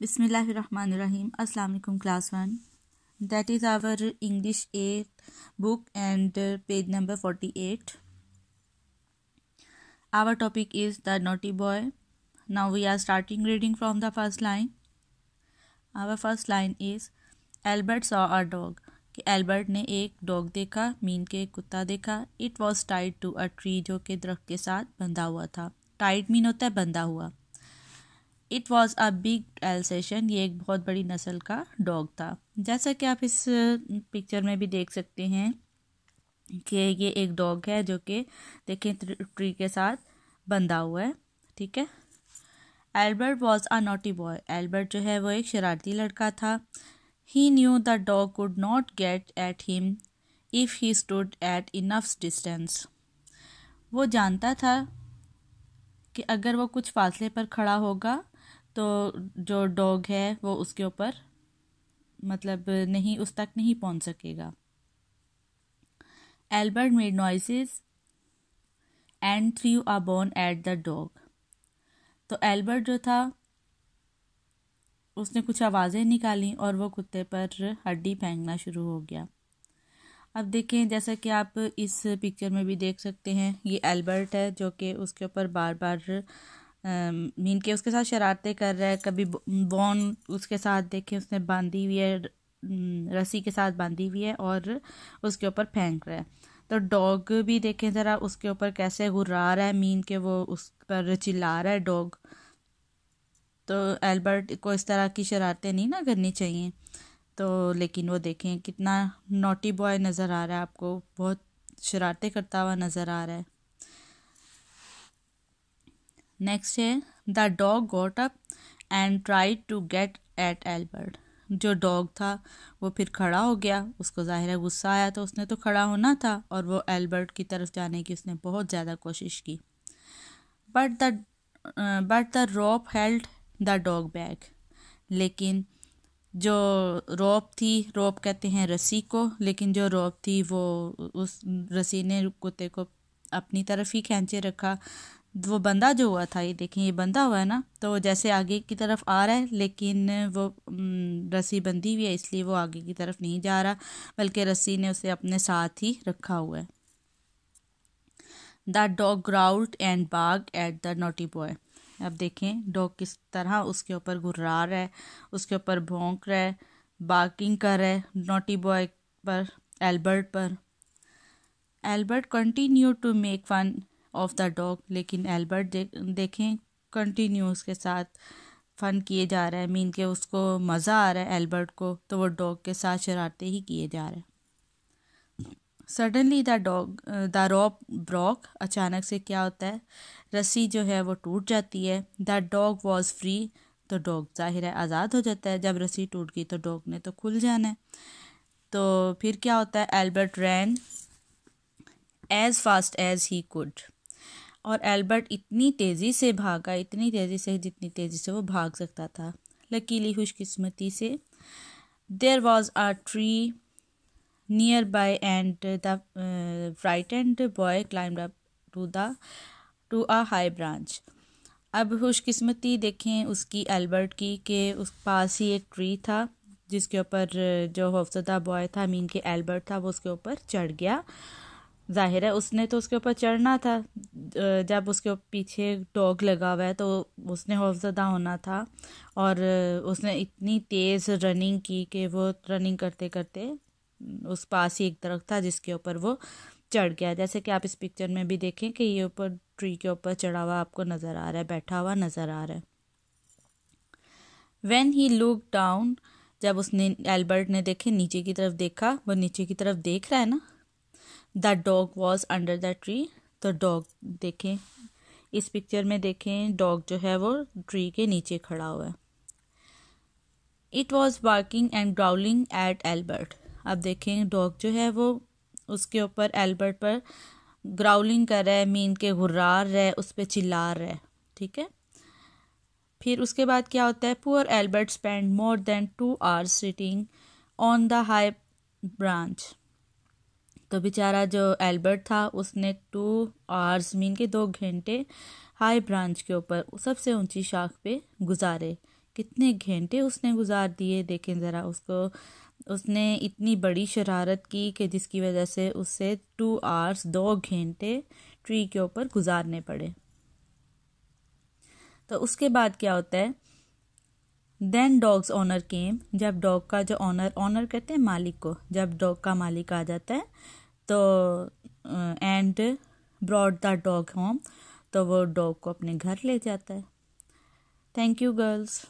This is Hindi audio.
Bismillahirrahmanirrahim. Assalamu alaikum class 1. That is our English 8 book and page number 48. Our topic is the naughty boy. Now we are starting reading from the first line. Our first line is Albert saw a dog. कि एल्बर्ट ने एक डॉग देखा, मीन के एक कुत्ता देखा. It was tied to a tree, जो कि दरख्त के साथ बंधा हुआ था. टाइड मीन होता है बंधा हुआ. It was a big Alsatian, ये एक बहुत बड़ी नस्ल का डॉग था. जैसा कि आप इस पिक्चर में भी देख सकते हैं कि ये एक डॉग है जो कि देखें ट्री के साथ बंधा हुआ है. ठीक है. Albert was a naughty boy. Albert जो है वो एक शरारती लड़का था. He knew the dog could not get at him if he stood at enough distance. वो जानता था कि अगर वो कुछ फासले पर खड़ा होगा तो जो डॉग है वो उसके ऊपर मतलब नहीं, उस तक नहीं पहुंच सकेगा. Albert made noises and through a bone at the dog. तो एल्बर्ट जो था उसने कुछ आवाज़ें निकाली और वो कुत्ते पर हड्डी फेंकना शुरू हो गया. अब देखें, जैसा कि आप इस पिक्चर में भी देख सकते हैं, ये एल्बर्ट है जो कि उसके ऊपर बार बार मीन के उसके साथ शरारतें कर रहा है. कभी बॉन उसके साथ देखें उसने बांधी हुई है, रस्सी के साथ बांधी हुई है और उसके ऊपर फेंक रहा है. तो डॉग भी देखें ज़रा उसके ऊपर कैसे घुर्रा रहा है, मीन के वो उस पर चिल्ला रहा है डॉग. तो एल्बर्ट को इस तरह की शरारतें नहीं ना करनी चाहिए. तो लेकिन वो देखें कितना नॉटी बॉय नज़र आ रहा है आपको, बहुत शरारतें करता हुआ नज़र आ रहा है. नेक्स्ट है the dog got up and tried to get at Albert. जो डॉग था वो फिर खड़ा हो गया. उसको ज़ाहिर है गुस्सा आया तो उसने तो खड़ा होना था और वो एल्बर्ट की तरफ जाने की उसने बहुत ज़्यादा कोशिश की. But the rope held the dog back. लेकिन जो रोप थी, रोप कहते हैं रस्सी को, लेकिन जो रोप थी वो उस रस्सी ने कुत्ते को अपनी तरफ ही खींचे रखा. वो बंदा जो हुआ था, ये देखें ये बंदा हुआ है ना, तो जैसे आगे की तरफ आ रहा है लेकिन वो रस्सी बंधी हुई है इसलिए वो आगे की तरफ नहीं जा रहा, बल्कि रस्सी ने उसे अपने साथ ही रखा हुआ है. The dog growled and barked at the naughty boy. अब देखें डॉग किस तरह उसके ऊपर घुर्रा रहा है, उसके ऊपर भौंक रहा है, बार्किंग कर रहा है नॉटी बॉय पर, एल्बर्ट पर. Albert continue to make fun of the dog. लेकिन एल्बर्ट देखें कंटिन्यू उसके साथ फन किए जा रहा है, मीन के उसको मज़ा आ रहा है एल्बर्ट को, तो वो डॉग के साथ शरारतें ही किए जा रहे हैं. Suddenly the rope broke. अचानक से क्या होता है, रस्सी जो है वो टूट जाती है. The dog was free. तो डॉग ज़ाहिर है आज़ाद हो जाता है. जब रस्सी टूट गई तो डॉग ने तो खुल जाना है. तो फिर क्या होता है, Albert ran as fast as he could. और एल्बर्ट इतनी तेज़ी से भागा, इतनी तेज़ी से जितनी तेज़ी से वो भाग सकता था. लकीली खुशकिस्मती से there was a tree nearby and the frightened boy climbed up to a high branch. अब खुशकिस्मती देखें उसकी एल्बर्ट की कि उस पास ही एक ट्री था जिसके ऊपर जो खौफजदा बॉय था, मीन के एल्बर्ट था, वो उसके ऊपर चढ़ गया. जाहिर है उसने तो उसके ऊपर चढ़ना था. जब उसके पीछे डॉग लगा हुआ है तो उसने खौफजदा होना था और उसने इतनी तेज़ रनिंग की कि वो रनिंग करते करते उस पास ही एक दरख्त था जिसके ऊपर वो चढ़ गया. जैसे कि आप इस पिक्चर में भी देखें कि ये ऊपर ट्री के ऊपर चढ़ा हुआ आपको नज़र आ रहा है, बैठा हुआ नज़र आ रहा है. When he look down. जब उसने एल्बर्ट ने देखे नीचे की तरफ देखा, वो नीचे की तरफ देख रहा है ना. The dog was under the tree. तो डॉग देखें इस पिक्चर में देखें डॉग जो है वो ट्री के नीचे खड़ा हुआ है. It was barking and growling at Albert. अब देखें डॉग जो है वो उसके ऊपर एल्बर्ट पर ग्राउलिंग कर रहा है, मीन के घुर्रा रहा है, उस पर चिल्ला रहा है. ठीक है. फिर उसके बाद क्या होता है, poor Albert spend more than 2 hours sitting on the high branch. तो बेचारा जो एल्बर्ट था उसने 2 hours मीन के 2 घंटे हाई ब्रांच के ऊपर सबसे ऊंची शाख पे गुजारे कितने घंटे उसने गुजार दिए, देखें ज़रा उसको। उसने इतनी बड़ी शरारत की कि जिसकी वजह से उसे 2 आवर्स 2 घंटे ट्री के ऊपर गुजारने पड़े। तो उसके बाद क्या होता है, देन डॉग्स ओनर केम, जब डॉग का जो ओनर कहते हैं मालिक को, जब डॉग का मालिक आ जाता है तो and brought the dog home, तो वो डॉग को अपने घर ले जाता है। Thank you girls.